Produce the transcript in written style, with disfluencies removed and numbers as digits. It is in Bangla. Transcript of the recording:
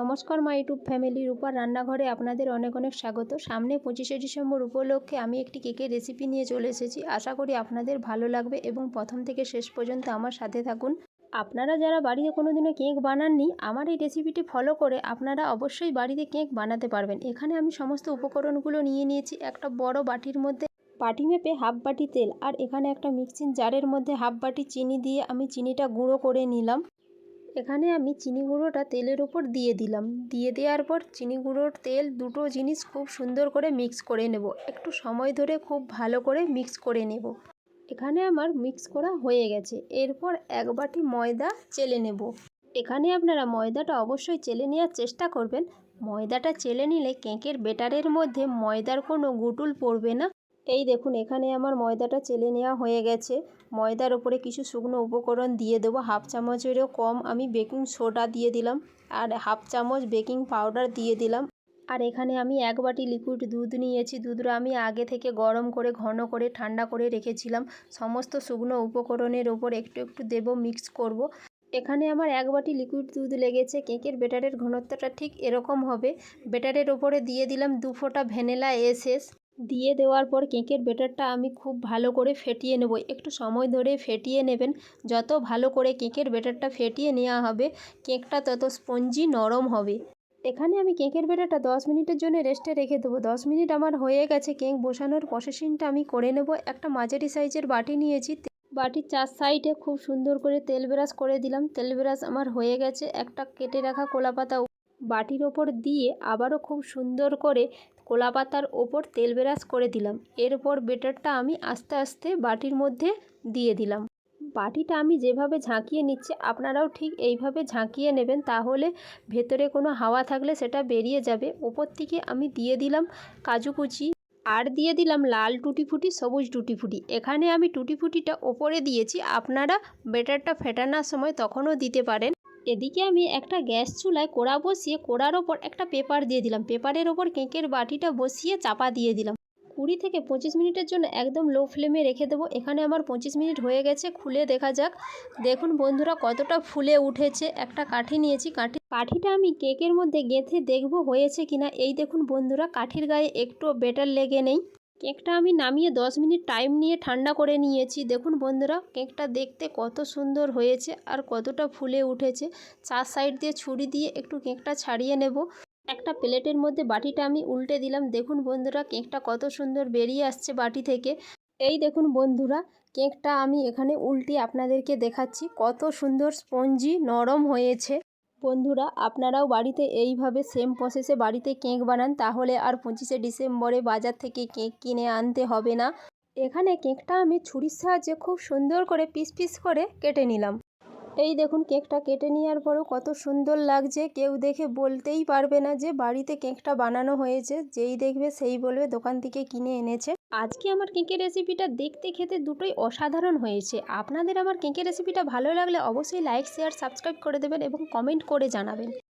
নমস্কার মাই ইউটিউব ফ্যামিলি, রূপার রান্নাঘরে আপনাদের অনেক অনেক স্বাগত। সামনে 25শে ডিসেম্বর উপলক্ষে আমি একটি কেকের রেসিপি নিয়ে চলে এসেছি। আশা করি আপনাদের ভালো লাগবে এবং প্রথম থেকে শেষ পর্যন্ত আমার সাথে থাকুন। আপনারা যারা বাড়িতে কোনোদিনও কেক বানাননি, আমার এই রেসিপিটি ফলো করে আপনারা অবশ্যই বাড়িতে কেক বানাতে পারবেন। এখানে আমি সমস্ত উপকরণগুলো নিয়ে নিয়েছি। একটা বড় বাটির মধ্যে বাটি মেপে হাফ বাটি তেল, আর এখানে একটা মিক্সিং জারের মধ্যে হাফ বাটি চিনি দিয়ে আমি চিনিটা গুঁড়ো করে নিলাম। এখানে আমি চিনি গুঁড়োটা তেলের ওপর দিয়ে দিলাম। দিয়ে দেওয়ার পর চিনি গুঁড়োর তেল দুটো জিনিস খুব সুন্দর করে মিক্স করে নেব। একটু সময় ধরে খুব ভালো করে মিক্স করে নেব। এখানে আমার মিক্স করা হয়ে গেছে। এরপর এক বাটি ময়দা চেলে নেব। এখানে আপনারা ময়দাটা অবশ্যই চেলে নেওয়ার চেষ্টা করবেন। ময়দাটা চেলে নিলে কেকের ব্যাটারের মধ্যে ময়দার কোনো গুটুল পড়বে না। এই দেখুন, এখানে আমার ময়দাটা চেলে নেওয়া হয়ে গেছে। ময়দার ওপরে কিছু শুকনো উপকরণ দিয়ে দেবো। হাফ চামচেরও কম আমি বেকিং সোডা দিয়ে দিলাম, আর হাফ চামচ বেকিং পাউডার দিয়ে দিলাম। আর এখানে আমি এক বাটি লিকুইড দুধ নিয়েছি। দুধটা আমি আগে থেকে গরম করে ঘন করে ঠান্ডা করে রেখেছিলাম। সমস্ত শুকনো উপকরণের ওপর একটু একটু দেব, মিক্স করব। এখানে আমার এক বাটি লিকুইড দুধ লেগেছে। কেকের ব্যাটারের ঘনত্বটা ঠিক এরকম হবে। ব্যাটারের ওপরে দিয়ে দিলাম 2 ফোঁটা ভ্যানিলা এসেন্স। দিয়ে দেওয়ার পর কেকের ব্যাটারটা আমি খুব ভালো করে ফেটিয়ে নেব। একটু সময় ধরে ফেটিয়ে নেবেন। যত ভালো করে কেকের ব্যাটারটা ফেটিয়ে নেওয়া হবে, কেকটা তত স্পঞ্জি নরম হবে। এখানে আমি কেকের ব্যাটারটা 10 মিনিটের জন্য রেস্টে রেখে দেবো। 10 মিনিট আমার হয়ে গেছে। কেক বসানোর প্রসেসিংটা আমি করে নেব। একটা মাঝারি সাইজের বাটি নিয়েছি। বাটির 4 সাইডে খুব সুন্দর করে তেল ব্রাশ করে দিলাম। তেল ব্রাশ আমার হয়ে গেছে। একটা কেটে রাখা কলাপাতা বাটির ওপর দিয়ে আবারও খুব সুন্দর করে কলাপাতার ওপর তেল ব্রাশ করে দিলাম। এরপর ব্যাটারটা আমি আস্তে আস্তে বাটির মধ্যে দিয়ে দিলাম। বাটিটা আমি যেভাবে ঝাঁকিয়ে নিচ্ছি, আপনারাও ঠিক এইভাবে ঝাঁকিয়ে নেবেন, তাহলে ভেতরে কোনো হাওয়া থাকলে সেটা বেরিয়ে যাবে। ওপর থেকে আমি দিয়ে দিলাম কাজু কুচি, আর দিয়ে দিলাম লাল টুটি ফুটি, সবুজ টুটি ফুটি। এখানে আমি টুটি ফুটিটা ওপরে দিয়েছি, আপনারা ব্যাটারটা ফেটানোর সময় তখনও দিতে পারেন। এদিকে আমি একটা গ্যাস চুলায় কড়া বসিয়ে কড়ার ওপর একটা পেপার দিয়ে দিলাম। পেপারের ওপর কেকের বাটিটা বসিয়ে চাপা দিয়ে দিলাম। 20 থেকে 25 মিনিটের জন্য একদম লো ফ্লেমে রেখে দেবো। এখানে আমার 25 মিনিট হয়ে গেছে। খুলে দেখা যাক। দেখুন বন্ধুরা, কতটা ফুলে উঠেছে। একটা কাঠি নিয়েছি, কাঠিটা আমি কেকের মধ্যে গেঁথে দেখব হয়েছে কিনা। এই দেখুন বন্ধুরা, কাঠির গায়ে একটুও ব্যাটার লেগে নেই। কেকটা আমি নামিয়ে 10 মিনিট টাইম নিয়ে ঠান্ডা করে নিয়েছি। দেখুন বন্ধুরা, কেকটা দেখতে কত সুন্দর হয়েছে আর কতটা ফুলে উঠেছে। 4 সাইড দিয়ে ছুরি দিয়ে একটু কেকটা ছাড়িয়ে নেব। একটা প্লেটের মধ্যে বাটিটা আমি উল্টে দিলাম। দেখুন বন্ধুরা, কেকটা কত সুন্দর বেরিয়ে আসছে বাটি থেকে। এই দেখুন বন্ধুরা, কেকটা আমি এখানে উল্টে আপনাদেরকে দেখাচ্ছি কত সুন্দর স্পঞ্জি নরম হয়েছে। বন্ধুরা, আপনারাও বাড়িতে এইভাবে সেম প্রসেসে বাড়িতে কেক বানান, তাহলে আর 25শে ডিসেম্বরে বাজার থেকে কেক কিনে আনতে হবে না। এখানে কেকটা আমি ছুরির সাহায্যে খুব সুন্দর করে পিস পিস করে কেটে নিলাম। এই দেখুন, কেকটা কেটে নেওয়ার পরেও কত সুন্দর লাগছে। কেউ দেখে বলতেই পারবে না যে বাড়িতে কেকটা বানানো হয়েছে। যেই দেখবে সেই বলবে দোকান থেকে কিনে এনেছে। আজকে আমার কেকের রেসিপিটা দেখতে খেতে দুটোই অসাধারণ হয়েছে। আপনাদের আমার কেকের রেসিপিটা ভালো লাগলে অবশ্যই লাইক, শেয়ার, সাবস্ক্রাইব করে দেবেন এবং কমেন্ট করে জানাবেন।